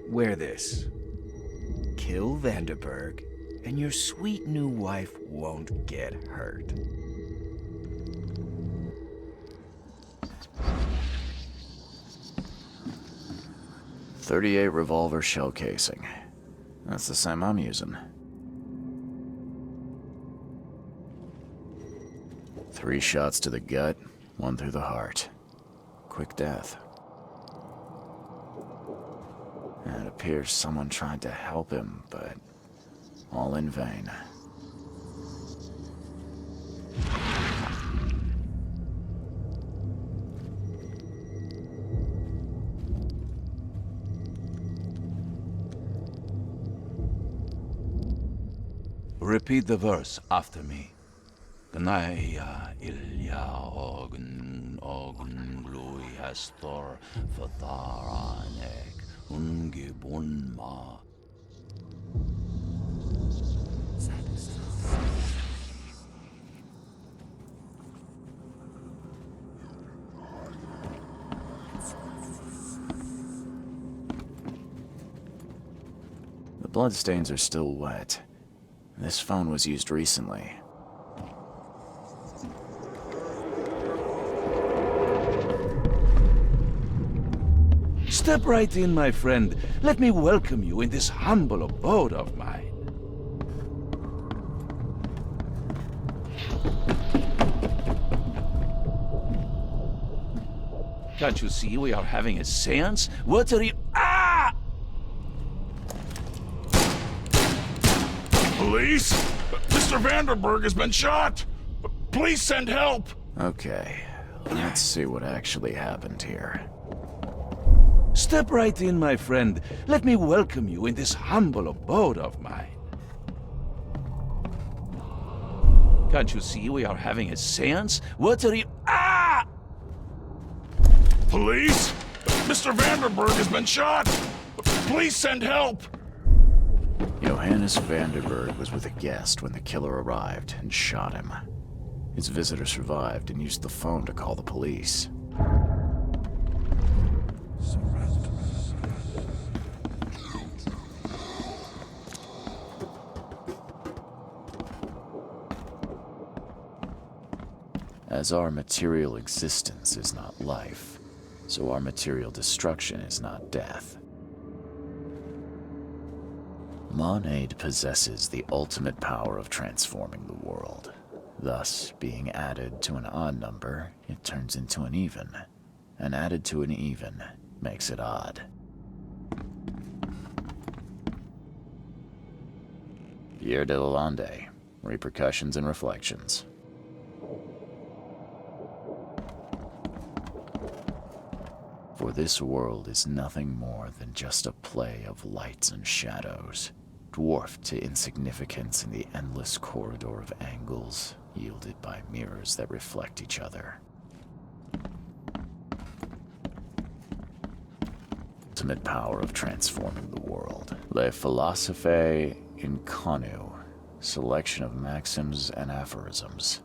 Wear this. Kill Vanderberg, and your sweet new wife won't get hurt. .38 revolver shell casing. That's the same I'm using. 3 shots to the gut, 1 through the heart. Quick death. And it appears someone tried to help him, but all in vain. Repeat the verse after me. Gnaya ilya ogun glui hastor fatharanek ungibunma. The bloodstains are still wet. This phone was used recently. Step right in, my friend. Let me welcome you in this humble abode of mine. Can't you see we are having a seance? What are you— Ah! Police? Mr. Vanderberg has been shot! Please send help! Okay, let's see what actually happened here. Step right in, my friend. Let me welcome you in this humble abode of mine. Can't you see we are having a seance? What are you— Ah! Police? Mr. Vanderberg has been shot! Please send help! Johannes Vanderberg was with a guest when the killer arrived and shot him. His visitor survived and used the phone to call the police. As our material existence is not life, so our material destruction is not death. Monade possesses the ultimate power of transforming the world. Thus, being added to an odd number, it turns into an even. And added to an even makes it odd. Pierre de Lalande, Repercussions and Reflections. For this world is nothing more than just a play of lights and shadows, dwarfed to insignificance in the endless corridor of angles yielded by mirrors that reflect each other. Ultimate power of transforming the world. Le Philosophe Inconu, selection of maxims and aphorisms.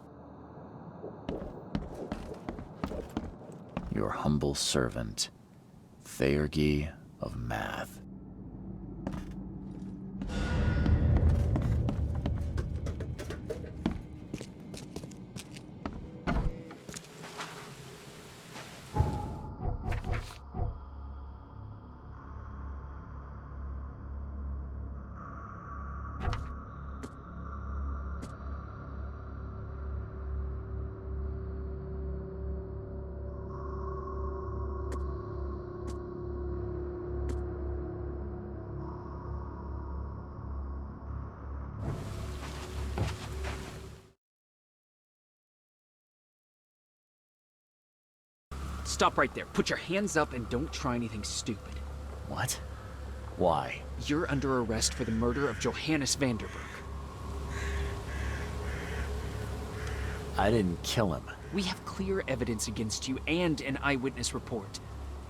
Your humble servant, Theurgy of Math. Stop right there. Put your hands up and don't try anything stupid. What? Why? You're under arrest for the murder of Johannes Vanderberg. I didn't kill him. We have clear evidence against you and an eyewitness report.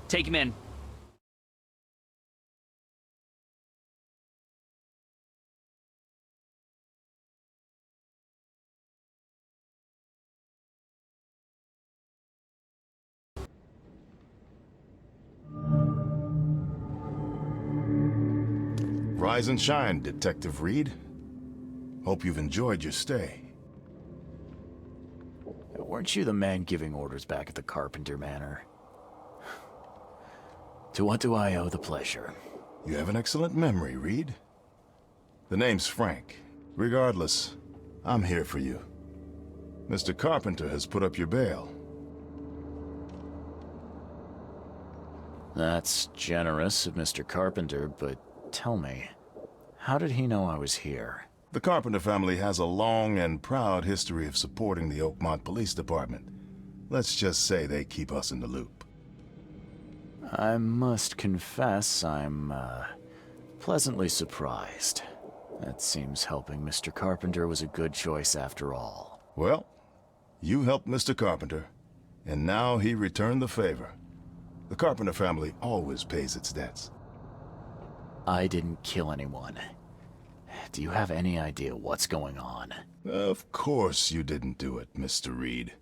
Take him in. Rise and shine, Detective Reed. Hope you've enjoyed your stay. Weren't you the man giving orders back at the Carpenter Manor? To what do I owe the pleasure? You have an excellent memory, Reed. The name's Frank. Regardless, I'm here for you. Mr. Carpenter has put up your bail. That's generous of Mr. Carpenter, but tell me, how did he know I was here? The Carpenter family has a long and proud history of supporting the Oakmont Police Department. Let's just say they keep us in the loop. I must confess I'm, pleasantly surprised. That seems helping Mr. Carpenter was a good choice after all. Well, you helped Mr. Carpenter, and now he returned the favor. The Carpenter family always pays its debts. I didn't kill anyone. Do you have any idea what's going on? Of course you didn't do it, Mr. Reed.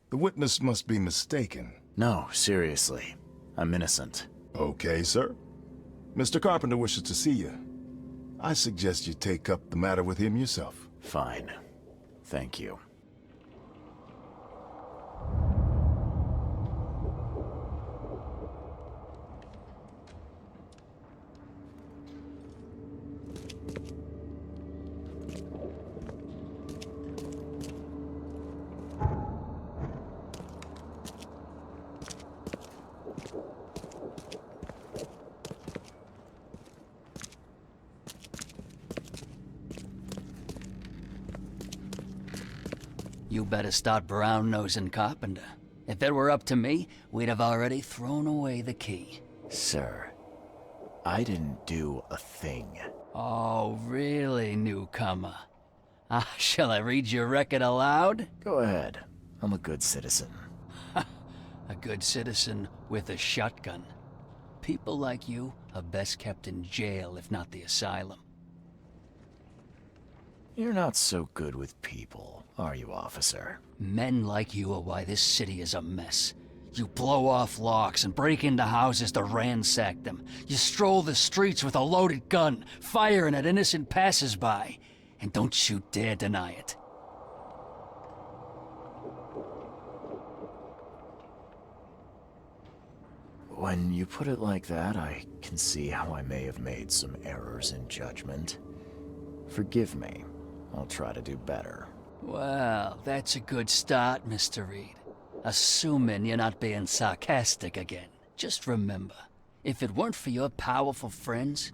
The witness must be mistaken. No, seriously. I'm innocent. Okay, sir. Mr. Carpenter wishes to see you. I suggest you take up the matter with him yourself. Fine. Thank you. You better start brown-nosing Carpenter. If it were up to me, we'd have already thrown away the key. Sir, I didn't do a thing. Oh, really, newcomer? Shall I read your record aloud? Go ahead. I'm a good citizen. A good citizen with a shotgun. People like you are best kept in jail, if not the asylum. You're not so good with people, are you, officer? Men like you are why this city is a mess. You blow off locks and break into houses to ransack them. You stroll the streets with a loaded gun, firing at innocent passers-by. And don't you dare deny it. When you put it like that, I can see how I may have made some errors in judgment. Forgive me. I'll try to do better. Well, that's a good start, Mr. Reed. Assuming you're not being sarcastic again. Just remember, if it weren't for your powerful friends,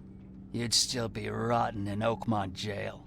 you'd still be rotting in Oakmont jail.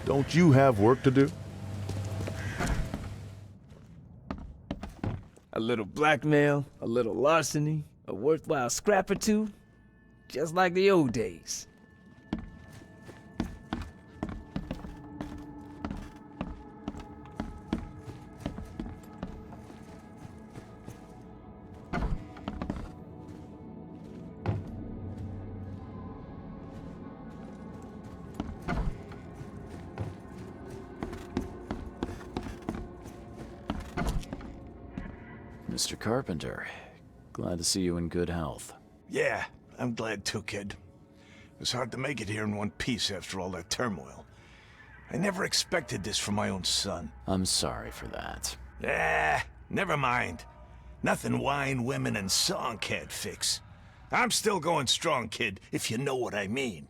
Don't you have work to do? A little blackmail, a little larceny, a worthwhile scrap or two, just like the old days. Mr. Carpenter, glad to see you in good health. Yeah, I'm glad too, kid. It's hard to make it here in one piece after all that turmoil. I never expected this from my own son. I'm sorry for that. Never mind. Nothing wine, women, and song can't fix. I'm still going strong, kid, if you know what I mean.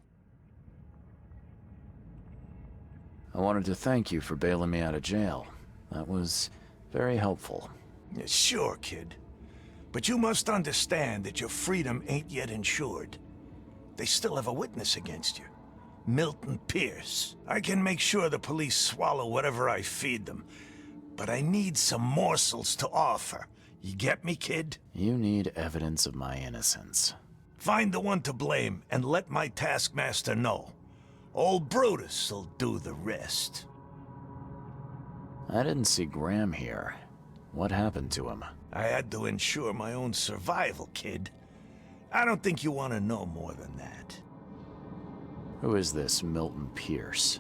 I wanted to thank you for bailing me out of jail. That was very helpful. Yeah, sure, kid. But you must understand that your freedom ain't yet insured. They still have a witness against you. Milton Pierce. I can make sure the police swallow whatever I feed them. But I need some morsels to offer. You get me, kid? You need evidence of my innocence. Find the one to blame and let my taskmaster know. Old Brutus'll do the rest. I didn't see Graham here. What happened to him? I had to ensure my own survival, kid. I don't think you want to know more than that. Who is this Milton Pierce?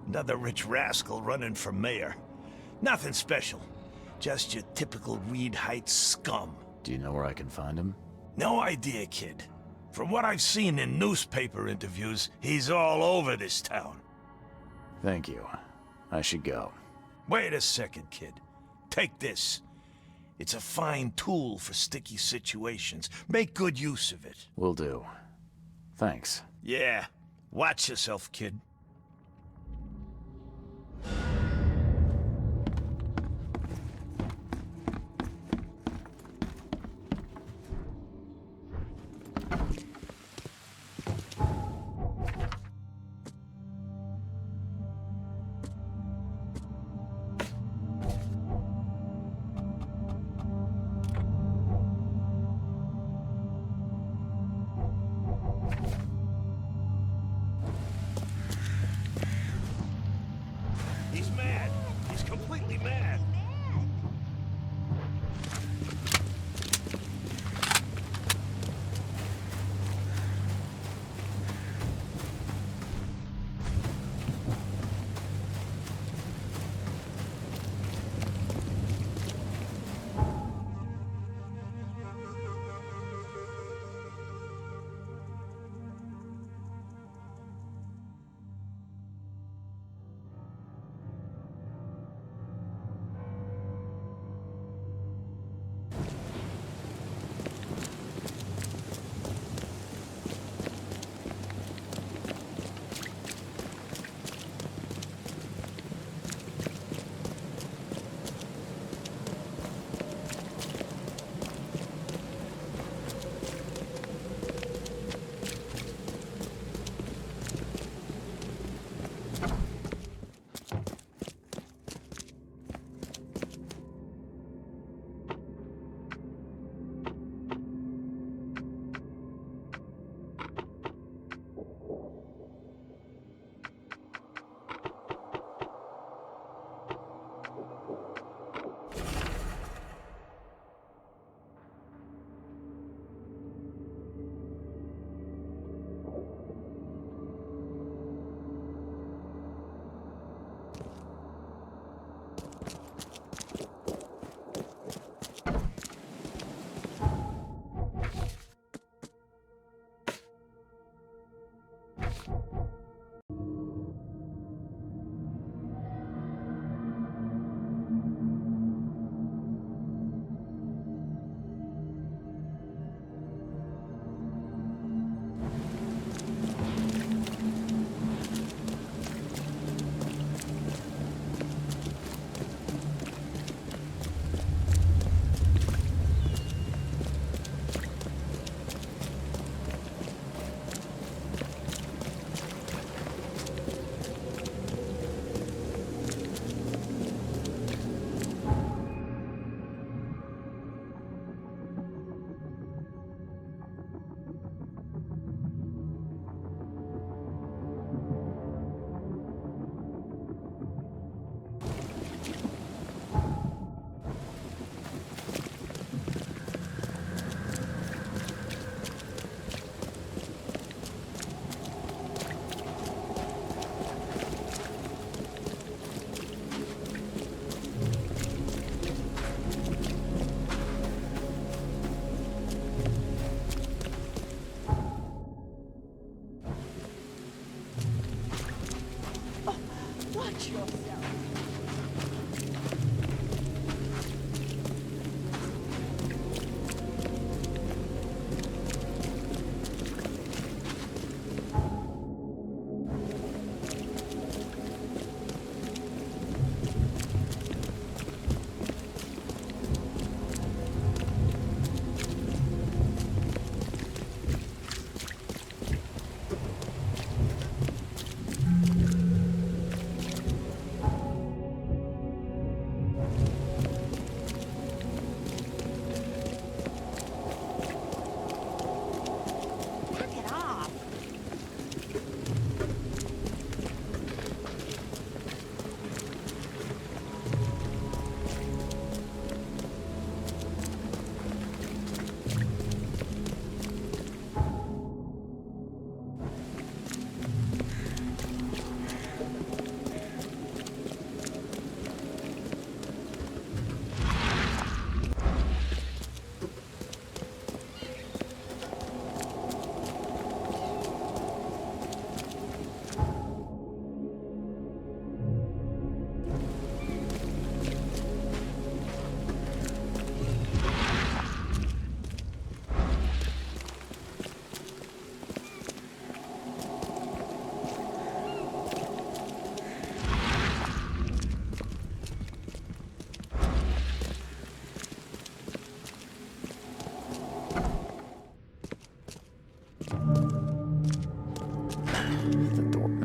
Another rich rascal running for mayor. Nothing special. Just your typical Reed Heights scum. Do you know where I can find him? No idea, kid. From what I've seen in newspaper interviews, he's all over this town. Thank you. I should go. Wait a second, kid. Take this. It's a fine tool for sticky situations. Make good use of it. Will do. Thanks. Yeah. Watch yourself, kid.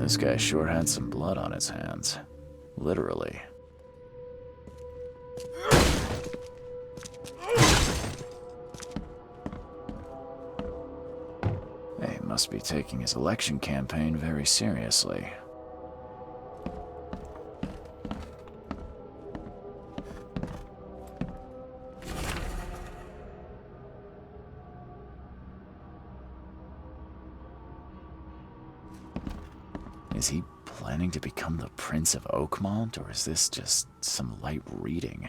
This guy sure had some blood on his hands. Literally. He must be taking his election campaign very seriously. Is he planning to become the Prince of Oakmont, or is this just some light reading?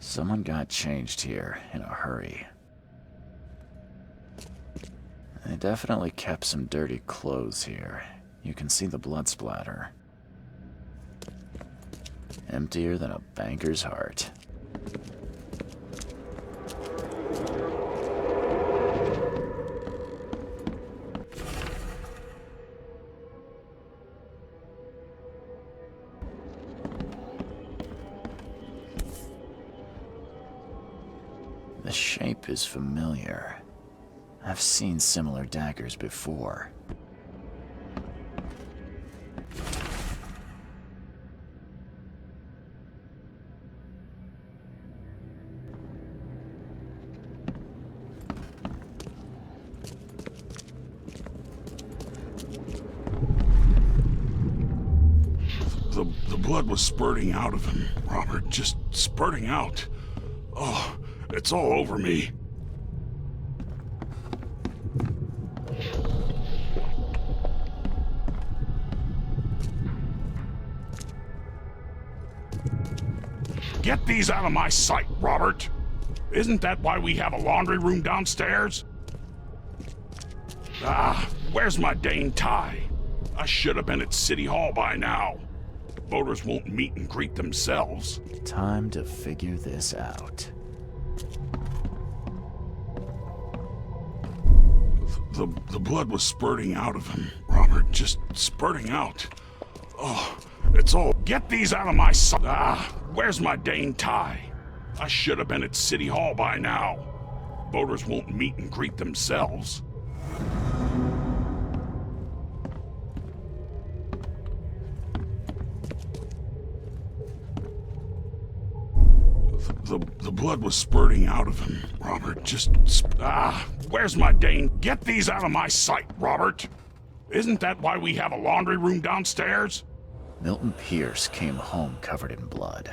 Someone got changed here in a hurry. They definitely kept some dirty clothes here. You can see the blood splatter. Emptier than a banker's heart. The shape is familiar. I've seen similar daggers before. The blood was spurting out of him, Robert. Just spurting out. Oh, it's all over me. Get these out of my sight, Robert. Isn't that why we have a laundry room downstairs? Ah, where's my dang tie? I should have been at City Hall by now. Voters won't meet and greet themselves. Time to figure this out. The blood was spurting out of him, Robert. Just spurting out. Oh, it's all... Get these out of my sight. Ah, where's my dang tie? I should have been at City Hall by now. Voters won't meet and greet themselves. The blood was spurting out of him, Robert. Just... where's my dang... Get these out of my sight, Robert. Isn't that why we have a laundry room downstairs? Milton Pierce came home covered in blood.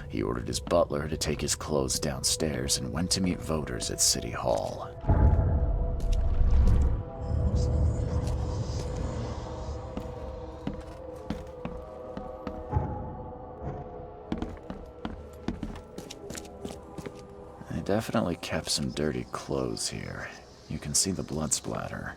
He ordered his butler to take his clothes downstairs and went to meet voters at City Hall. They definitely kept some dirty clothes here. You can see the blood splatter.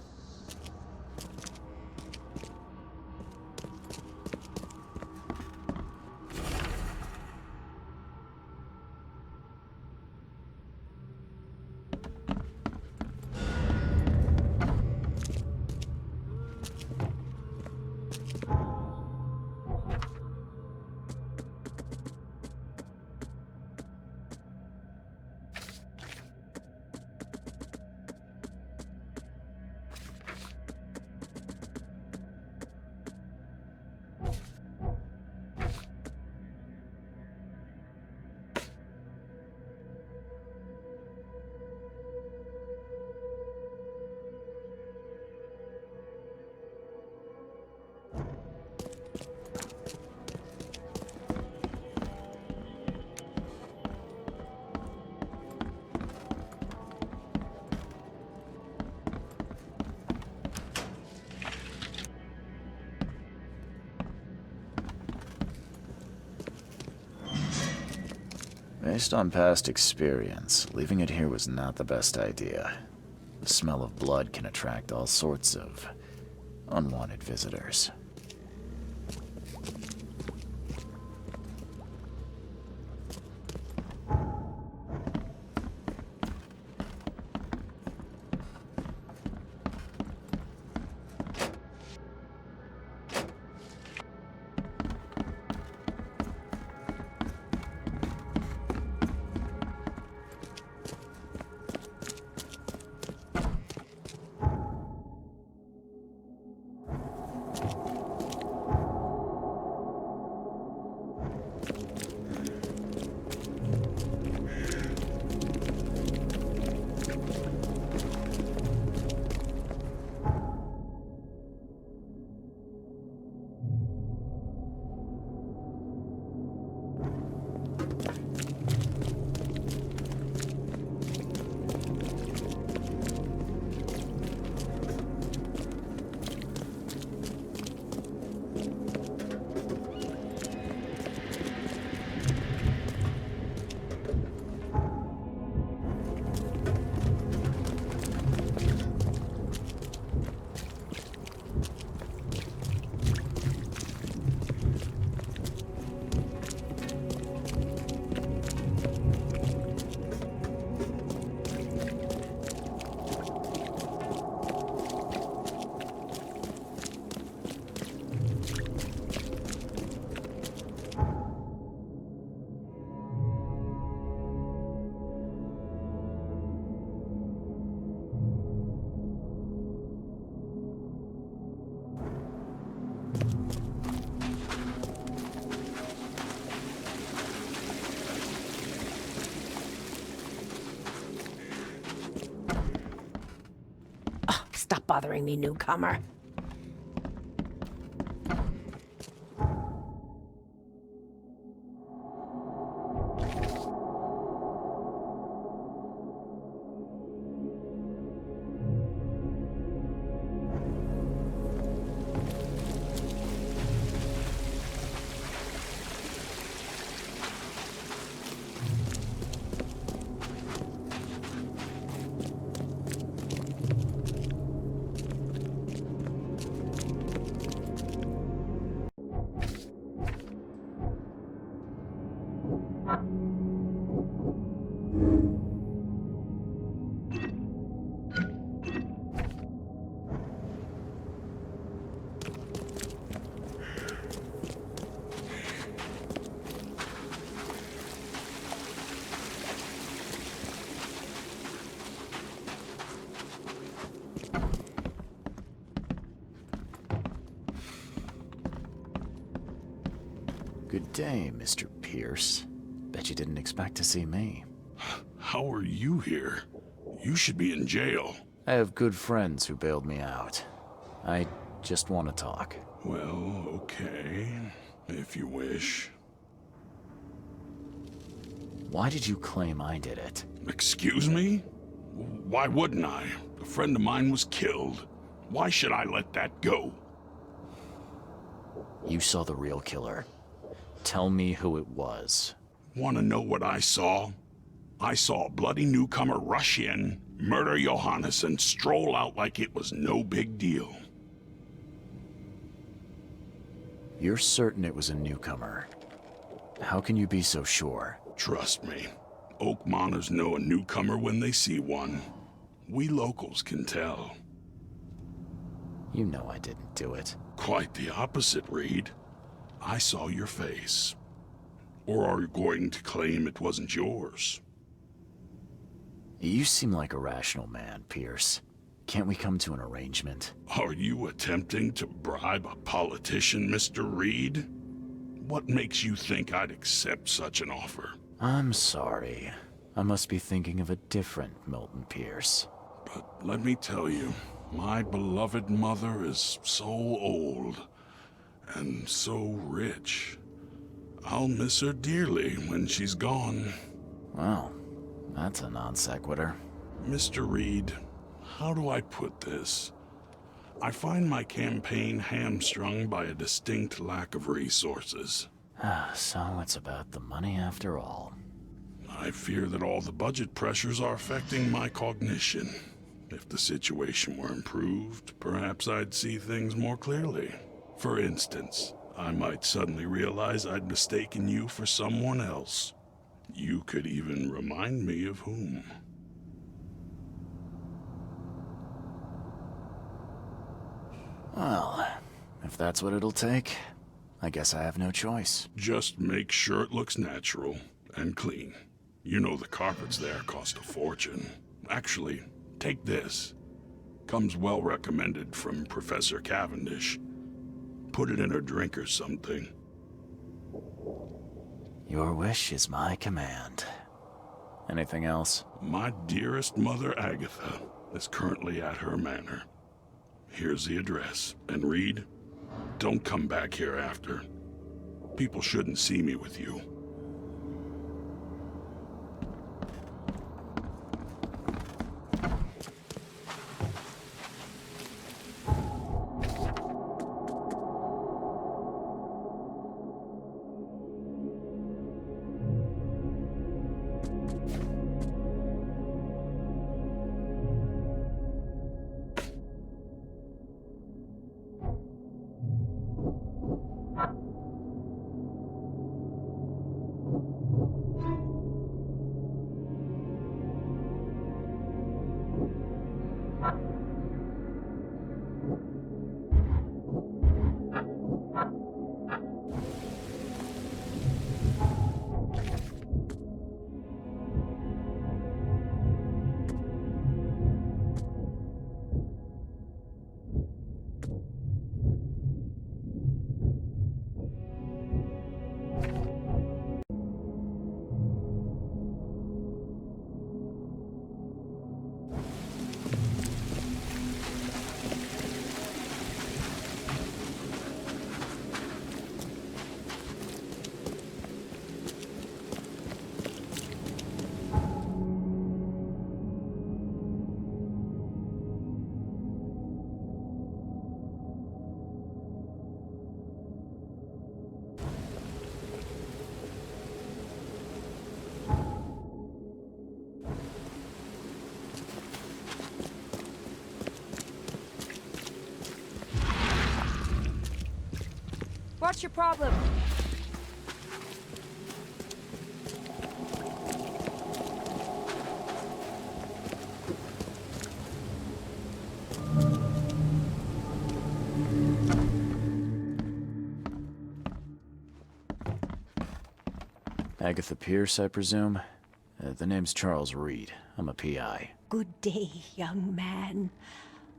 Based on past experience, leaving it here was not the best idea. The smell of blood can attract all sorts of unwanted visitors. bothering me, newcomer. Good day, Mr. Pierce. Bet you didn't expect to see me. How are you here? You should be in jail. I have good friends who bailed me out. I just want to talk. Well, okay, if you wish. Why did you claim I did it? Excuse me? Why wouldn't I? A friend of mine was killed. Why should I let that go? You saw the real killer. Tell me who it was. Want to know what I saw? I saw a bloody newcomer rush in, murder Johannes, and stroll out like it was no big deal. You're certain it was a newcomer. How can you be so sure? Trust me. Oakmoners know a newcomer when they see one. We locals can tell. You know I didn't do it. Quite the opposite, Reed. I saw your face. Or are you going to claim it wasn't yours? You seem like a rational man, Pierce. Can't we come to an arrangement? Are you attempting to bribe a politician, Mr. Reed? What makes you think I'd accept such an offer? I'm sorry. I must be thinking of a different Milton Pierce. But let me tell you, my beloved mother is so old and so rich. I'll miss her dearly when she's gone. Well, that's a non sequitur. Mr. Reed, how do I put this? I find my campaign hamstrung by a distinct lack of resources. So it's about the money after all. I fear that all the budget pressures are affecting my cognition. If the situation were improved, perhaps I'd see things more clearly. For instance, I might suddenly realize I'd mistaken you for someone else. You could even remind me of whom. Well, if that's what it'll take, I guess I have no choice. Just make sure it looks natural and clean. You know the carpets there cost a fortune. Actually, take this. Comes well recommended from Professor Cavendish. Put it in her drink or something. Your wish is my command. Anything else? My dearest mother, Agatha, is currently at her manor. Here's the address. And Reed, don't come back here after. People shouldn't see me with you. What's your problem? Agatha Pierce, I presume? The name's Charles Reed. I'm a PI. Good day, young man.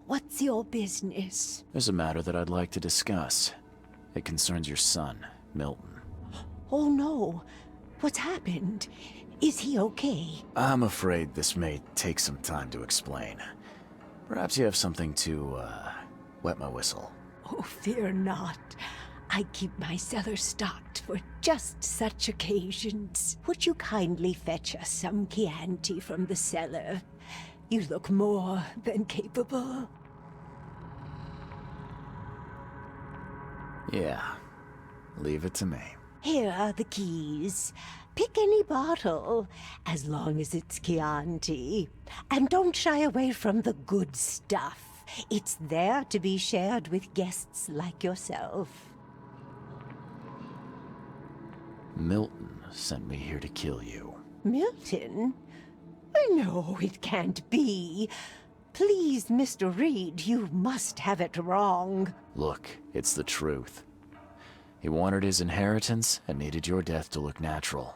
What's your business? There's a matter that I'd like to discuss. It concerns your son, Milton. Oh no. What's happened? Is he okay? I'm afraid this may take some time to explain. Perhaps you have something to, wet my whistle. Oh, fear not. I keep my cellar stocked for just such occasions. Would you kindly fetch us some Chianti from the cellar? You look more than capable. Yeah. Leave it to me. Here are the keys. Pick any bottle, as long as it's Chianti. And don't shy away from the good stuff. It's there to be shared with guests like yourself. Milton sent me here to kill you. Milton? No, it can't be. Please, Mr. Reed, you must have it wrong. Look, it's the truth. He wanted his inheritance and needed your death to look natural.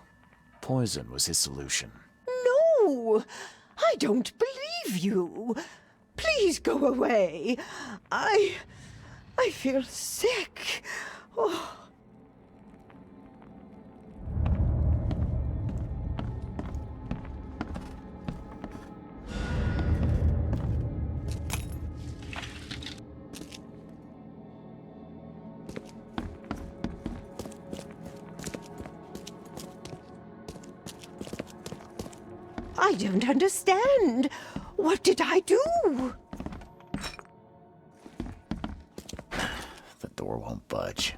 Poison was his solution. No! I don't believe you. Please go away. I feel sick. Oh. I don't understand. What did I do? The door won't budge.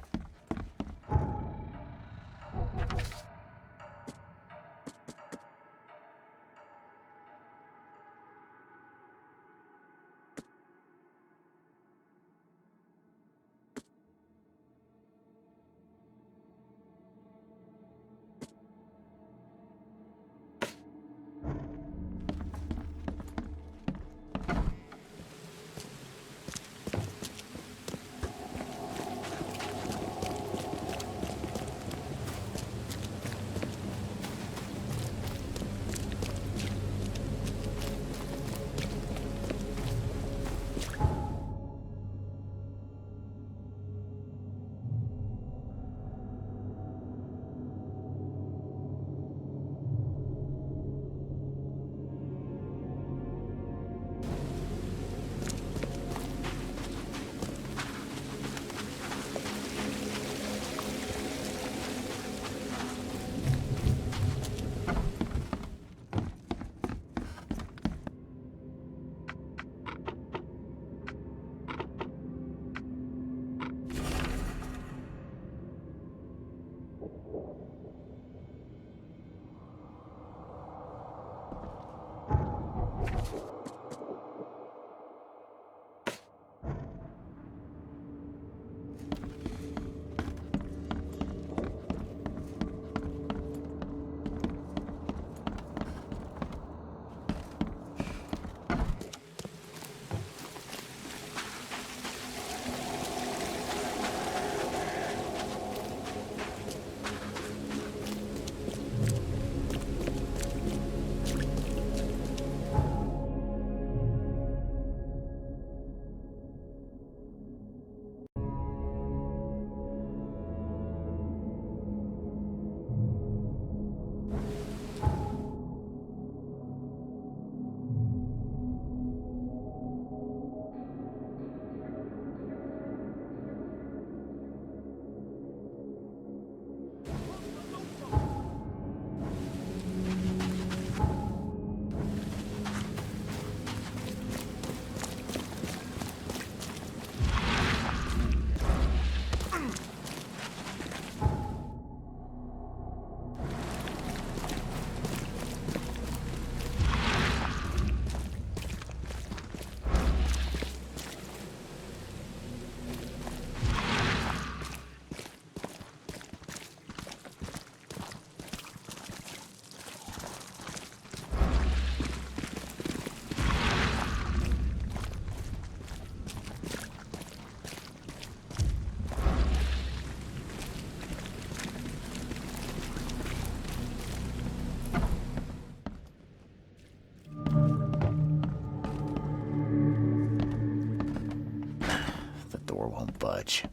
budge.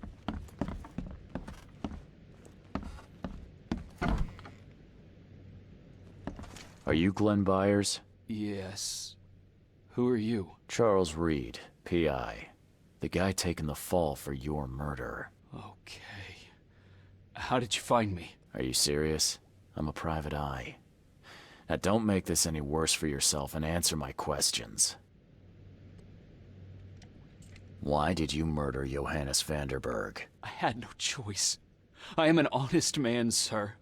Are you Glenn Byers? Yes. Who are you? Charles Reed, PI. The guy taking the fall for your murder. Okay. How did you find me? Are you serious? I'm a private eye. Now don't make this any worse for yourself and answer my questions. Why did you murder Johannes Vanderberg? I had no choice. I am an honest man, sir.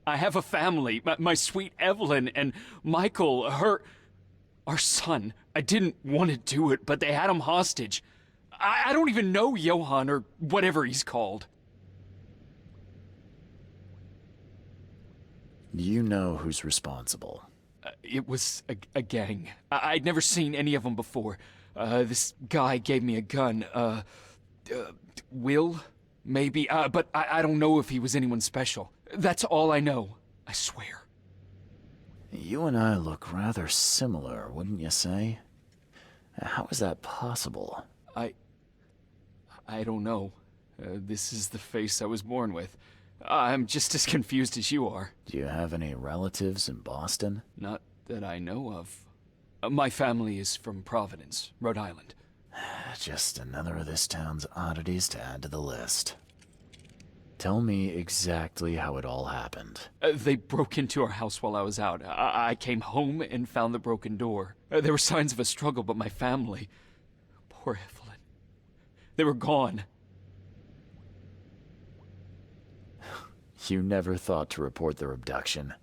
I have a family. My sweet Evelyn and Michael, our son. I didn't want to do it, but they had him hostage. I don't even know Johann or whatever he's called. Do you know who's responsible? It was a gang. I'd never seen any of them before. This guy gave me a gun. Will? Maybe. But I don't know if he was anyone special. That's all I know. I swear. You and I look rather similar, wouldn't you say? How is that possible? I don't know. This is the face I was born with. I'm just as confused as you are. Do you have any relatives in Boston? Not that I know of. My family is from Providence, Rhode Island. Just another of this town's oddities to add to the list. Tell me exactly how it all happened. They broke into our house while I was out. I came home and found the broken door. There were signs of a struggle, but my family... Poor Evelyn. They were gone. You never thought to report their abduction.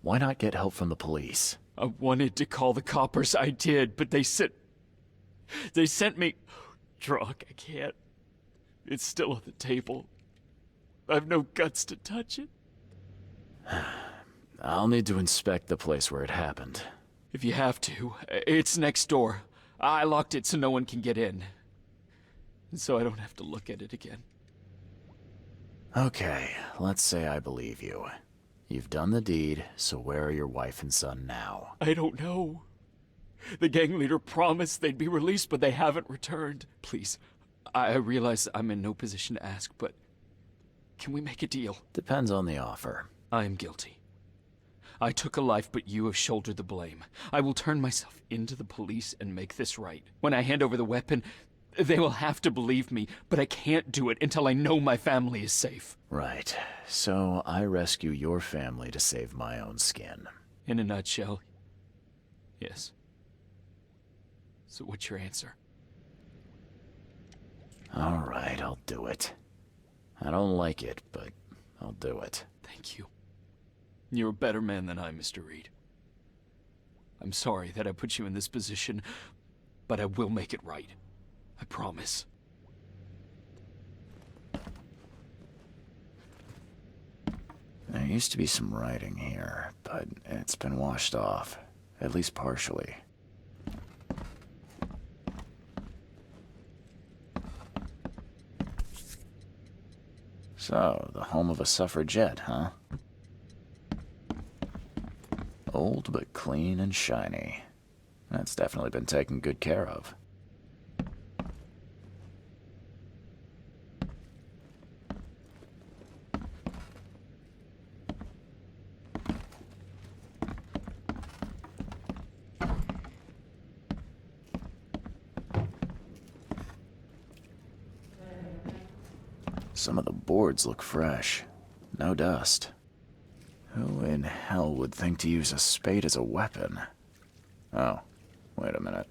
Why not get help from the police? I wanted to call the coppers, I did, but they sent me drunk. I can't. It's still on the table. I've no guts to touch it. I'll need to inspect the place where it happened. If you have to, it's next door. I locked it so no one can get in. So I don't have to look at it again. Okay, let's say I believe you. You've done the deed, so where are your wife and son now? I don't know. The gang leader promised they'd be released, but they haven't returned. Please, I realize I'm in no position to ask, but can we make a deal? Depends on the offer. I am guilty. I took a life, but you have shouldered the blame. I will turn myself into the police and make this right. When I hand over the weapon, they will have to believe me, but I can't do it until I know my family is safe. Right. So I rescue your family to save my own skin. In a nutshell, yes. So what's your answer? All right, I'll do it. I don't like it, but I'll do it. Thank you. You're a better man than I, Mr. Reed. I'm sorry that I put you in this position, but I will make it right. I promise. There used to be some writing here, but it's been washed off, at least partially. So, the home of a suffragette, huh? Old but clean and shiny. That's definitely been taken good care of. Some of the boards look fresh. No dust. Who in hell would think to use a spade as a weapon? Oh, wait a minute.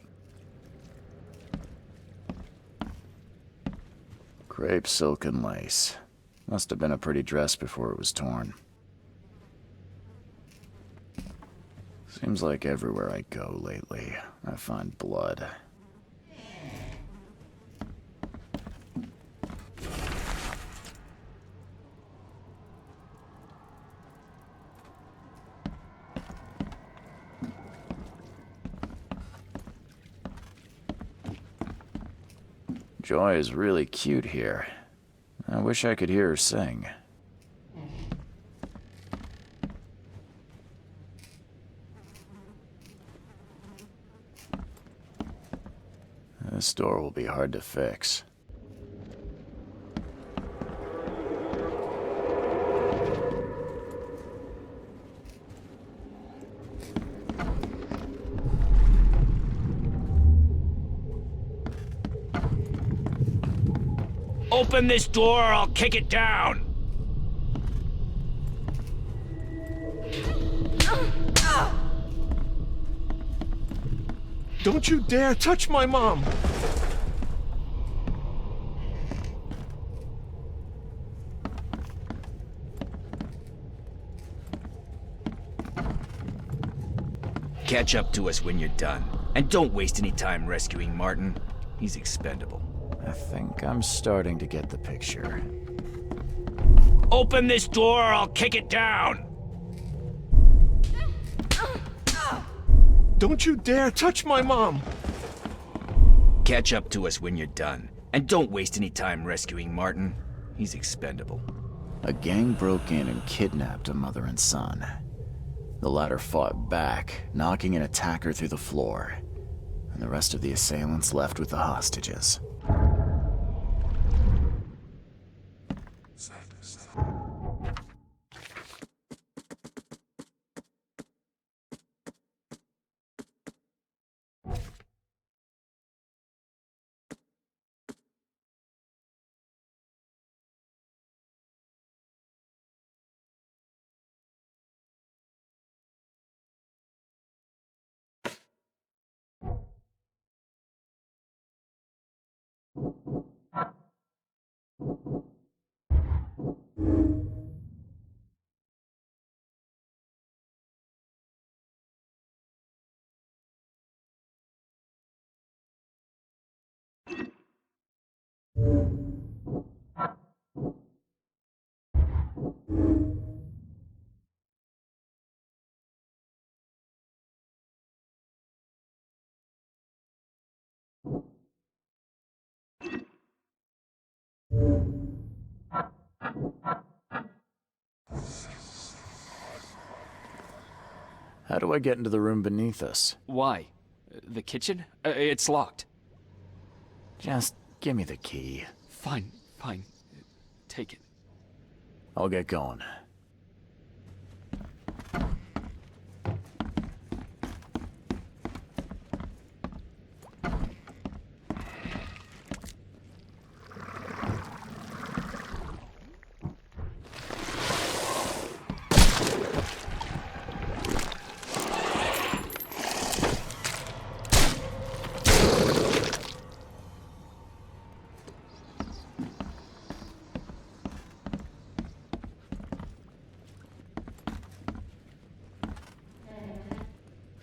Crepe silk and lace. Must have been a pretty dress before it was torn. Seems like everywhere I go lately, I find blood. Joy is really cute here. I wish I could hear her sing. This door will be hard to fix. Open this door or I'll kick it down! Don't you dare touch my mom! Catch up to us when you're done. And don't waste any time rescuing Martin. He's expendable. I think I'm starting to get the picture. Open this door or I'll kick it down! Don't you dare touch my mom! Catch up to us when you're done. And don't waste any time rescuing Martin. He's expendable. A gang broke in and kidnapped a mother and son. The latter fought back, knocking an attacker through the floor, and the rest of the assailants left with the hostages. How do I get into the room beneath us? Why? The kitchen? It's locked. Just give me the key. Fine, fine. Take it. I'll get going.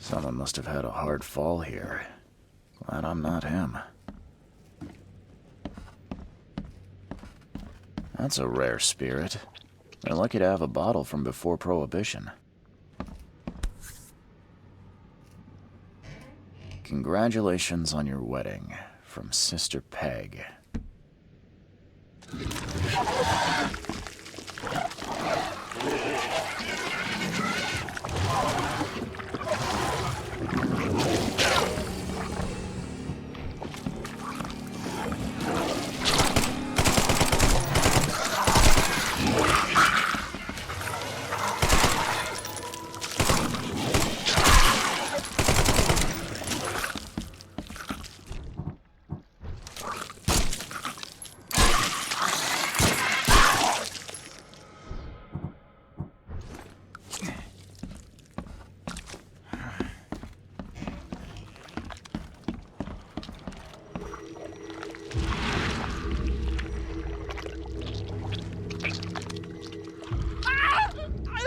Someone must have had a hard fall here. Glad I'm not him. That's a rare spirit. They're lucky to have a bottle from before Prohibition. Congratulations on your wedding, from Sister Peg.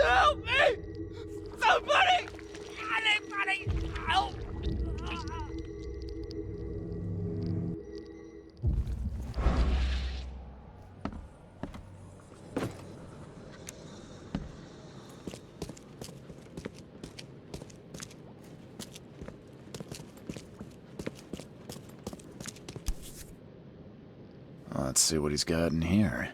Help me! Somebody! Anybody! Help! Let's see what he's got in here.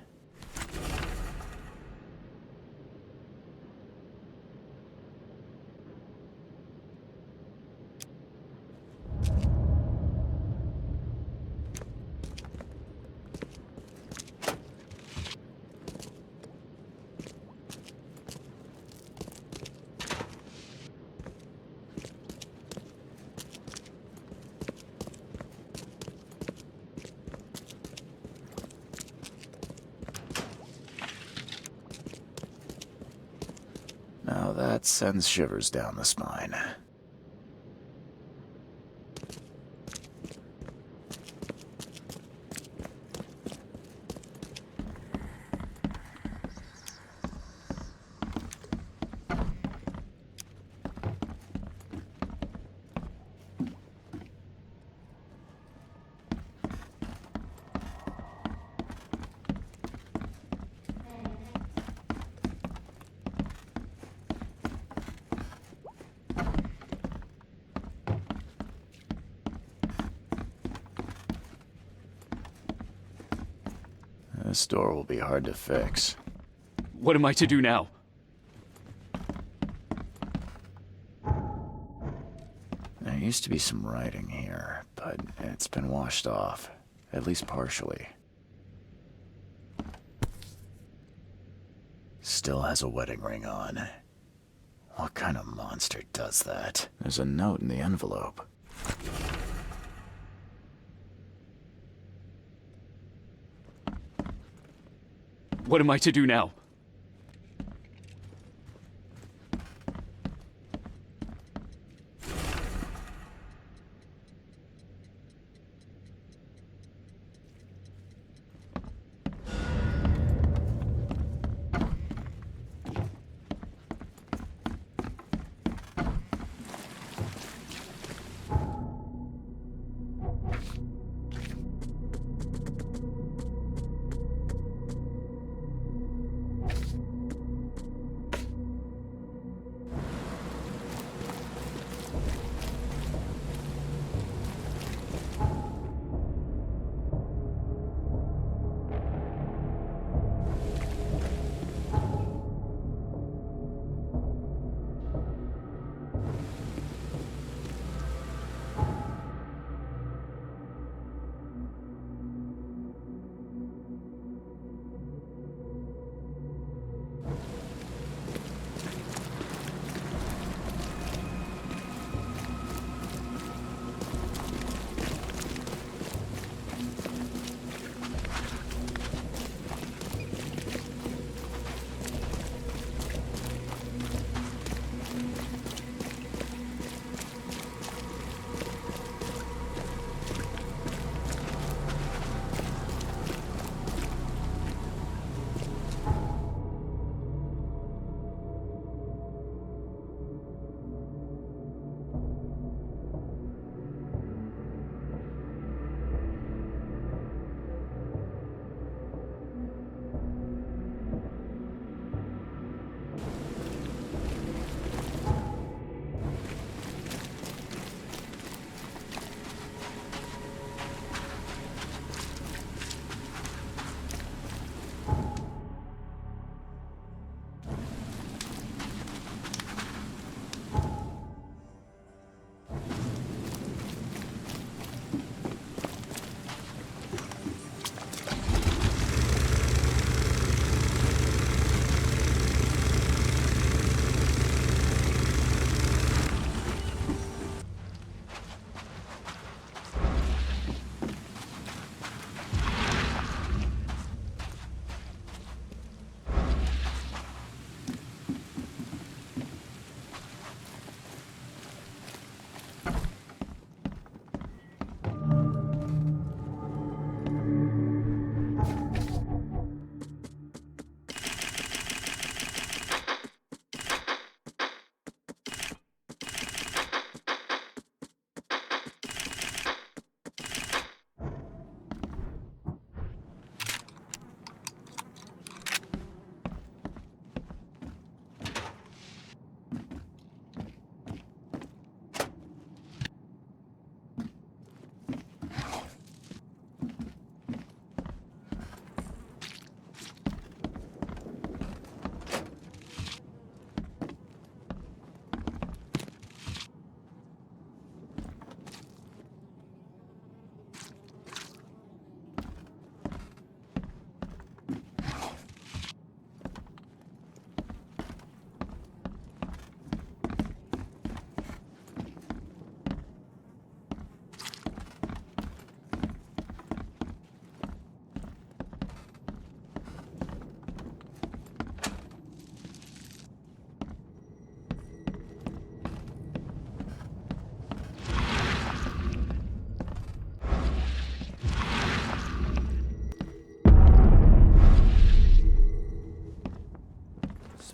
Now that sends shivers down the spine. This door will be hard to fix. What am I to do now? There used to be some writing here, but it's been washed off, at least partially. Still has a wedding ring on. What kind of monster does that? There's a note in the envelope. What am I to do now?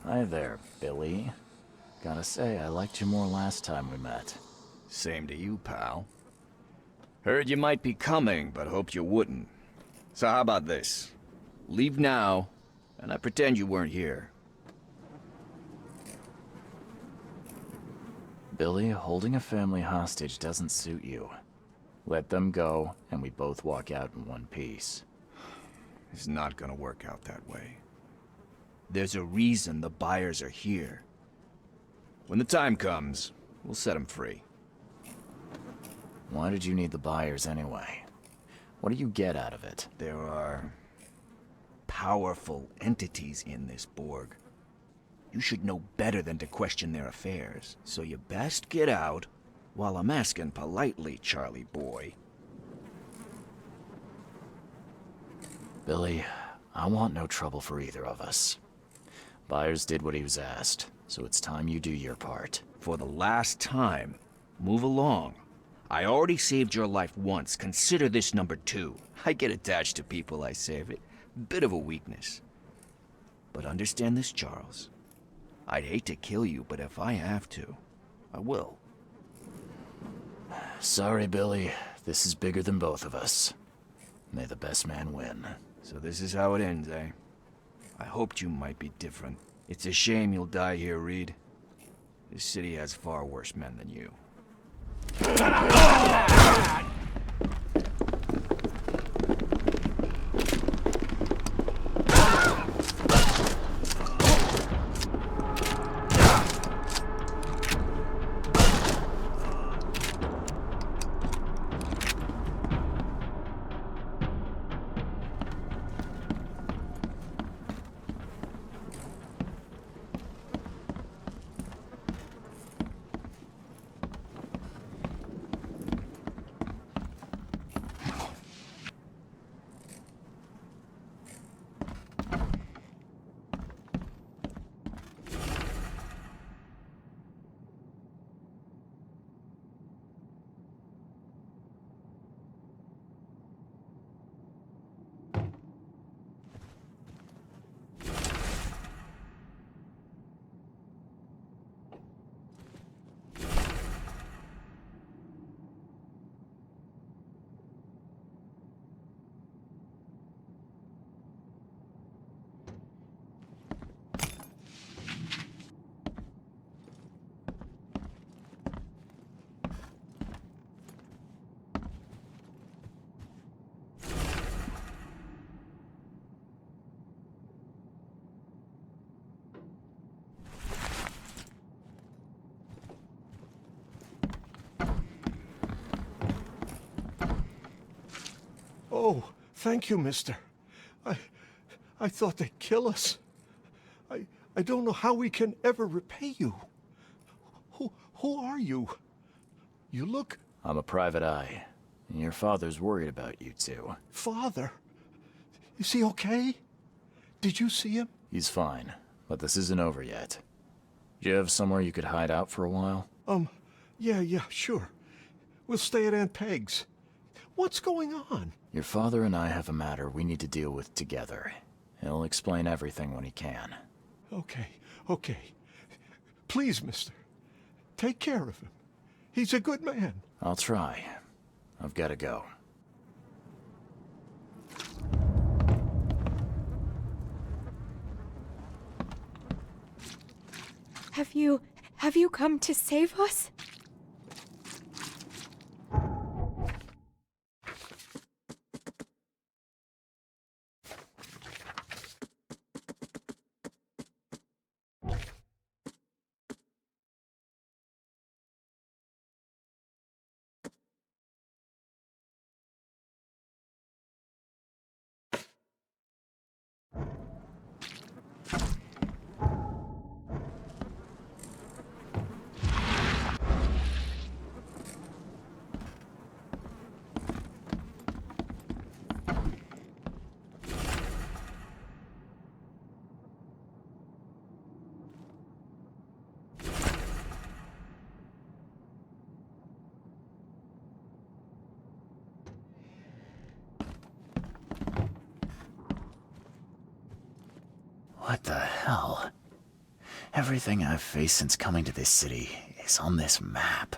Hi there, Billy. Gotta say, I liked you more last time we met. Same to you, pal. Heard you might be coming, but hoped you wouldn't. So how about this? Leave now, and I pretend you weren't here. Billy, holding a family hostage doesn't suit you. Let them go, and we both walk out in one piece. It's not gonna work out that way. There's a reason the buyers are here. When the time comes, we'll set them free. Why did you need the buyers anyway? What do you get out of it? There are powerful entities in this Borg. You should know better than to question their affairs, so you best get out while I'm asking politely, Charlie boy. Billy, I want no trouble for either of us. Byers did what he was asked, so it's time you do your part. For the last time, move along. I already saved your life once. Consider this number 2. I get attached to people I save. It bit of a weakness. But understand this, Charles. I'd hate to kill you, but if I have to, I will. Sorry, Billy. This is bigger than both of us. May the best man win. So this is how it ends, eh? I hoped you might be different. It's a shame you'll die here, Reed. This city has far worse men than you. Oh, thank you, mister. I thought they'd kill us. I don't know how we can ever repay you. Who are you? You look... I'm a private eye. And your father's worried about you two. Father? Is he okay? Did you see him? He's fine, but this isn't over yet. Do you have somewhere you could hide out for a while? Yeah, sure. We'll stay at Aunt Peg's. What's going on? Your father and I have a matter we need to deal with together. He'll explain everything when he can. Okay. Please, mister. Take care of him. He's a good man. I'll try. I've got to go. Have you come to save us? What the hell? Everything I've faced since coming to this city is on this map.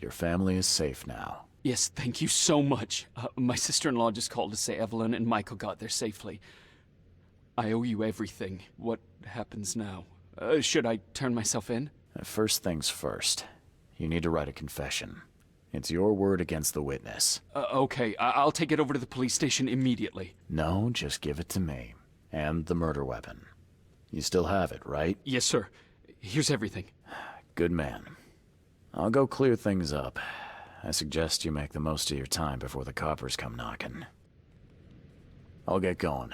Your family is safe now. Yes, thank you so much. My sister-in-law just called to say Evelyn and Michael got there safely. I owe you everything. What happens now? Should I turn myself in? First things first. You need to write a confession. It's your word against the witness. Okay, I'll take it over to the police station immediately. No, just give it to me. And the murder weapon. You still have it, right? Yes, sir. Here's everything. Good man. I'll go clear things up. I suggest you make the most of your time before the coppers come knocking. I'll get going.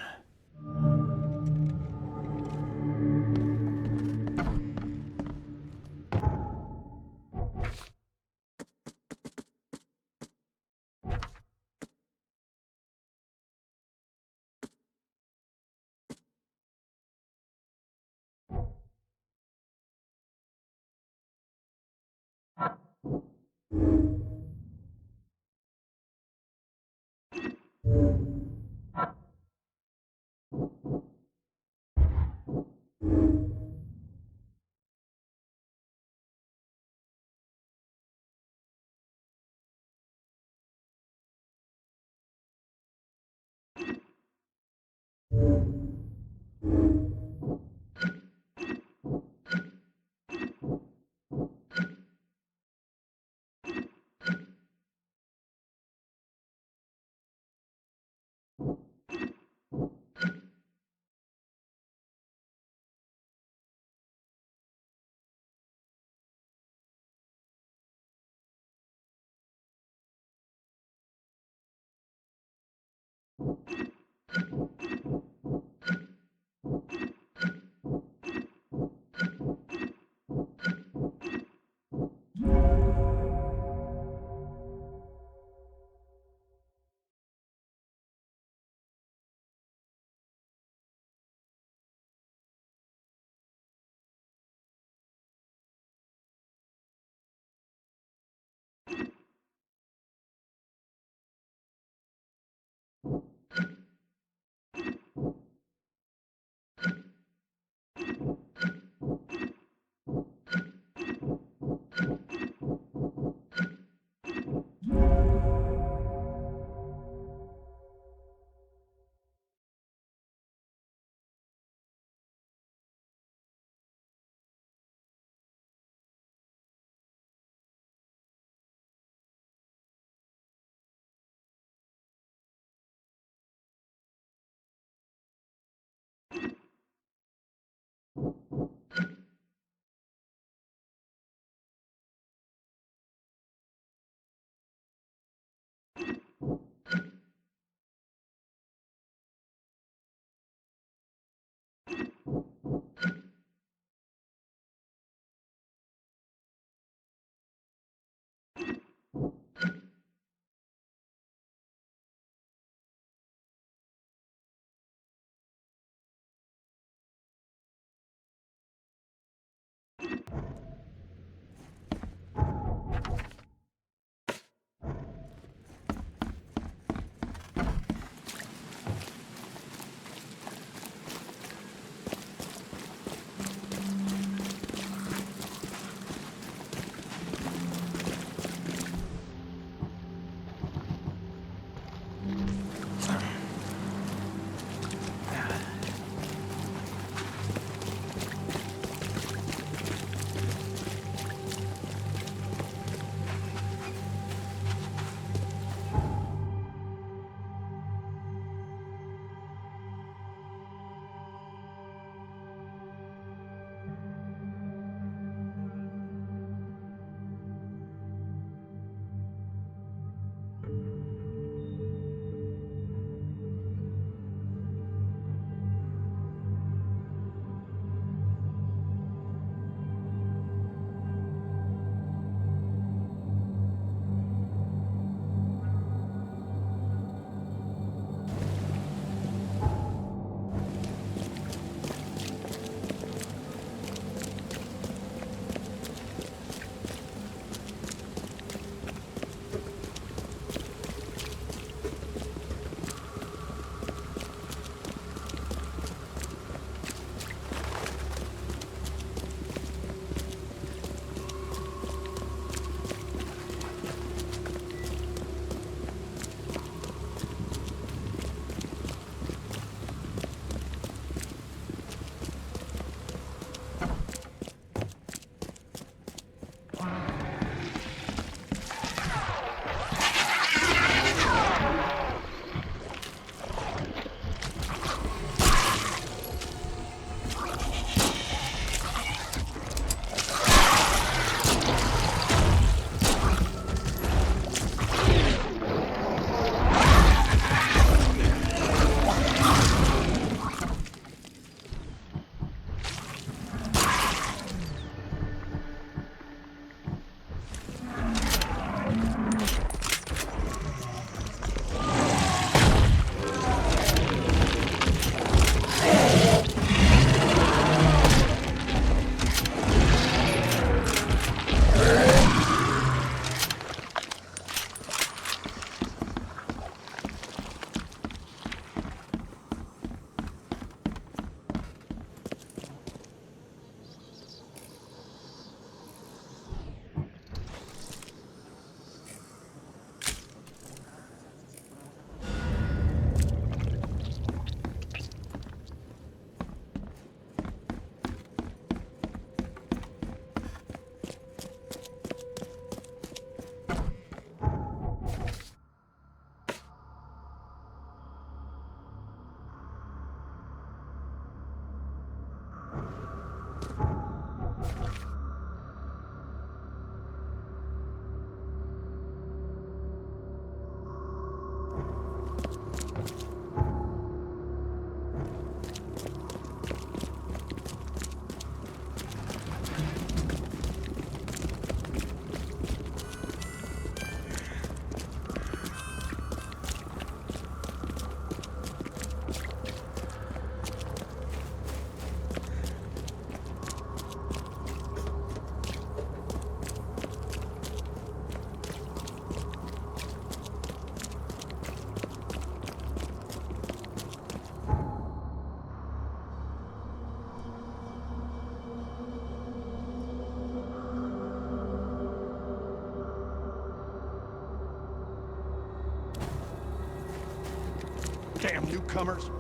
newcomers?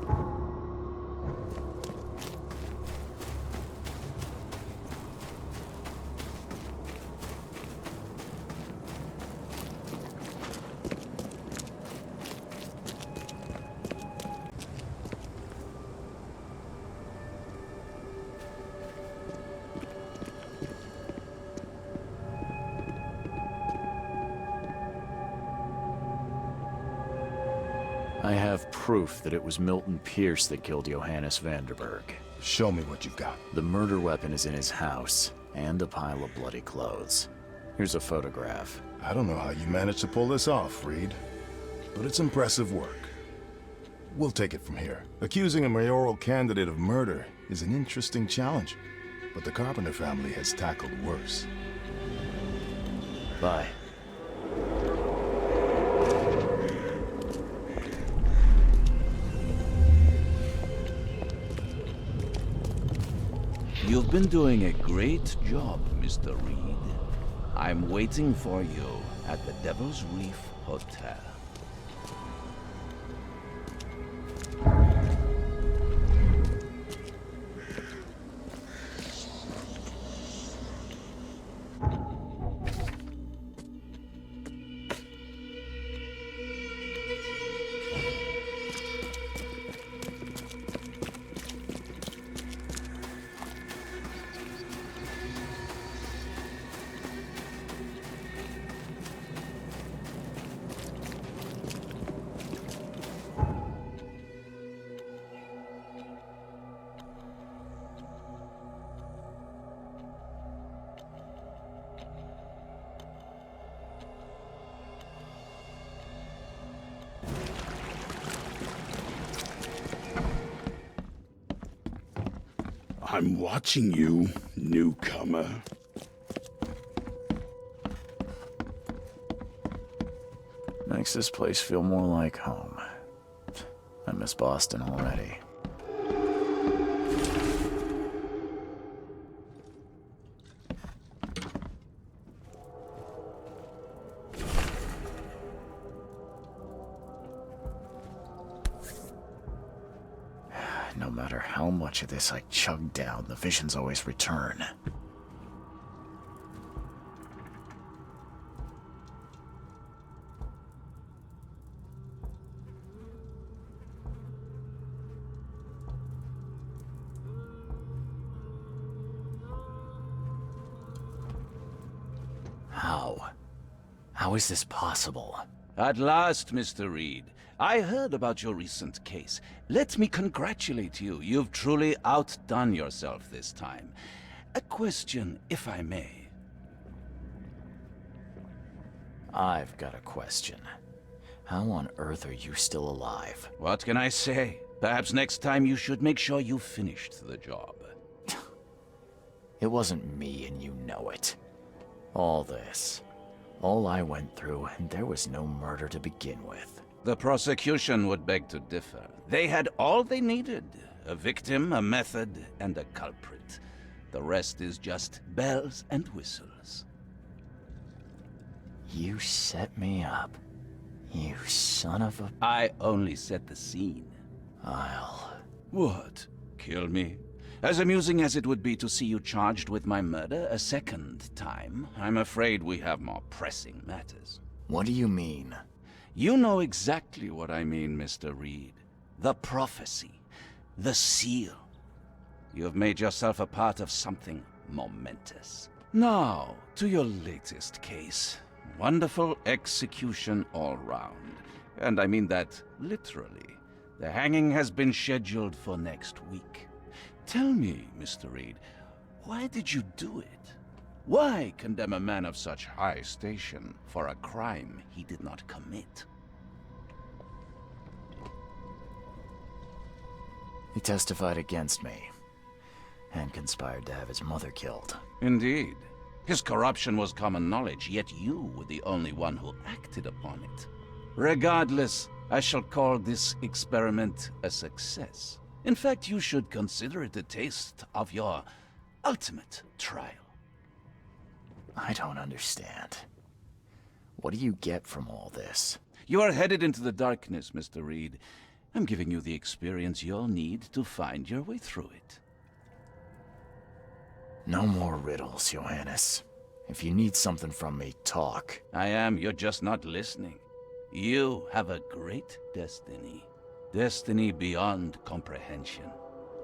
I have proof that it was Milton Pierce that killed Johannes Vanderberg. Show me what you've got. The murder weapon is in his house, and a pile of bloody clothes. Here's a photograph. I don't know how you managed to pull this off, Reed, but it's impressive work. We'll take it from here. Accusing a mayoral candidate of murder is an interesting challenge, but the Carpenter family has tackled worse. Bye. You've been doing a great job, Mr. Reed. I'm waiting for you at the Devil's Reef Hotel. I'm watching you, newcomer. Makes this place feel more like home. I miss Boston already. No matter how much of this I chug down, the visions always return. How is this possible? At last, Mr. Reed. I heard about your recent case. Let me congratulate you. You've truly outdone yourself this time. A question, if I may. I've got a question. How on earth are you still alive? What can I say? Perhaps next time you should make sure you finished the job. It wasn't me, and you know it. All this. All I went through, and there was no murder to begin with. The prosecution would beg to differ. They had all they needed. A victim, a method, and a culprit. The rest is just bells and whistles. You set me up. You son of a... I only set the scene. I'll... What? Kill me? As amusing as it would be to see you charged with my murder a second time, I'm afraid we have more pressing matters. What do you mean? You know exactly what I mean, Mr. Reed. The prophecy. The seal. You have made yourself a part of something momentous. Now, to your latest case. Wonderful execution all round. And I mean that literally. The hanging has been scheduled for next week. Tell me, Mr. Reed, why did you do it? Why condemn a man of such high station for a crime he did not commit? He testified against me, and conspired to have his mother killed. Indeed. His corruption was common knowledge, yet you were the only one who acted upon it. Regardless, I shall call this experiment a success. In fact, you should consider it a taste of your ultimate trial. I don't understand. What do you get from all this? You are headed into the darkness, Mr. Reed. I'm giving you the experience you'll need to find your way through it. No more riddles, Johannes. If you need something from me, talk. I am, you're just not listening. You have a great destiny. Destiny beyond comprehension.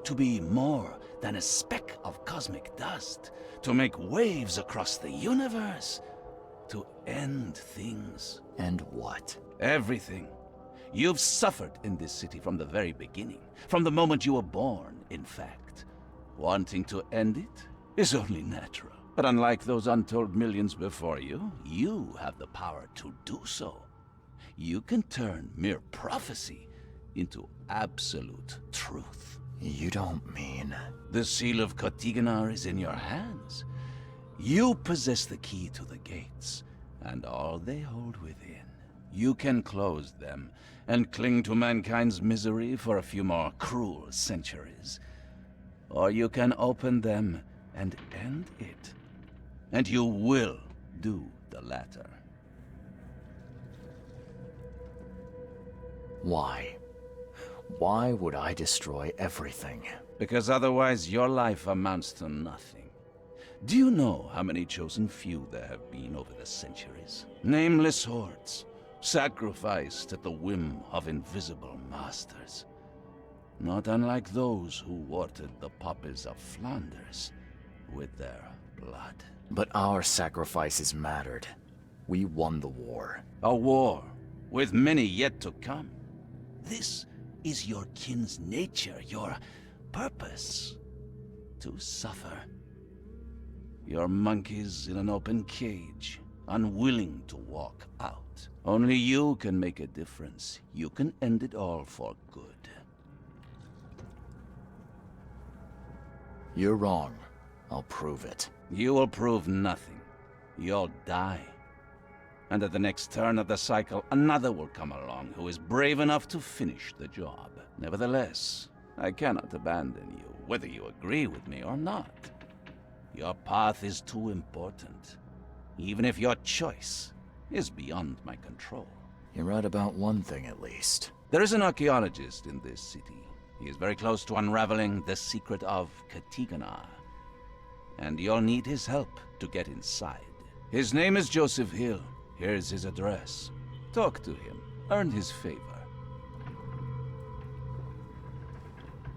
To be more than a speck of cosmic dust. To make waves across the universe. To end things. And what? Everything. You've suffered in this city from the very beginning. From the moment you were born, in fact. Wanting to end it is only natural. But unlike those untold millions before you, you have the power to do so. You can turn mere prophecy into absolute truth. You don't mean... The seal of Kotiganar is in your hands. You possess the key to the gates, and all they hold within. You can close them, and cling to mankind's misery for a few more cruel centuries. Or you can open them and end it. And you will do the latter. Why? Why would I destroy everything? Because otherwise your life amounts to nothing. Do you know how many chosen few there have been over the centuries? Nameless hordes, sacrificed at the whim of invisible masters. Not unlike those who watered the poppies of Flanders with their blood. But our sacrifices mattered. We won the war. A war, with many yet to come. This is your kin's nature, your purpose. To suffer. You're monkeys in an open cage, unwilling to walk out. Only you can make a difference. You can end it all for good. You're wrong. I'll prove it. You will prove nothing. You'll die. And at the next turn of the cycle, another will come along who is brave enough to finish the job. Nevertheless, I cannot abandon you, whether you agree with me or not. Your path is too important, even if your choice is beyond my control. You're right about one thing, at least. There is an archaeologist in this city. He is very close to unraveling the secret of Kotiganar. And you'll need his help to get inside. His name is Joseph Hill. Here's his address. Talk to him. Earn his favor.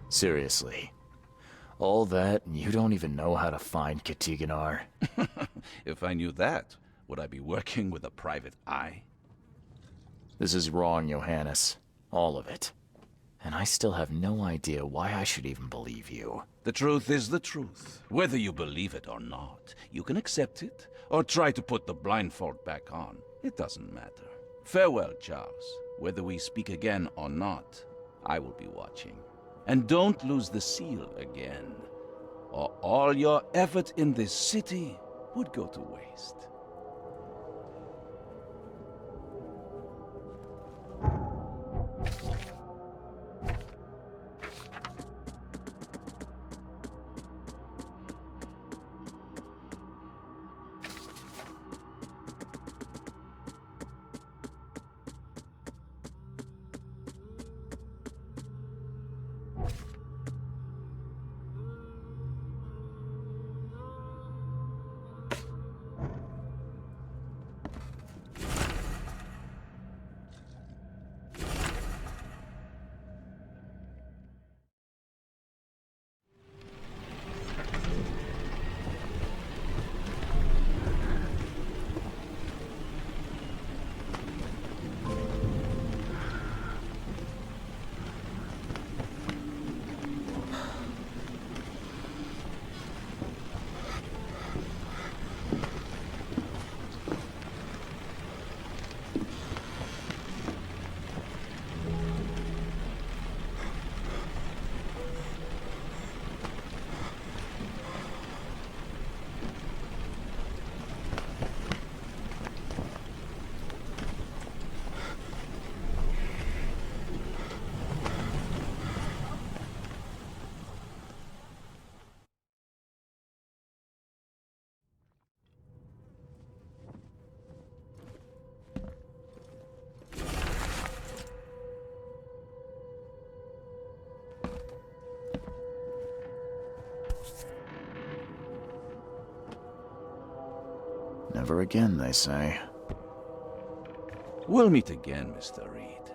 Seriously. All that, and you don't even know how to find Kotiganar? If I knew that, would I be working with a private eye? This is wrong, Johannes. All of it. And I still have no idea why I should even believe you. The truth is the truth. Whether you believe it or not, you can accept it, or try to put the blindfold back on. It doesn't matter. Farewell, Charles. Whether we speak again or not, I will be watching. And don't lose the seal again, or all your effort in this city would go to waste. Never again, they say. We'll meet again, Mr. Reed.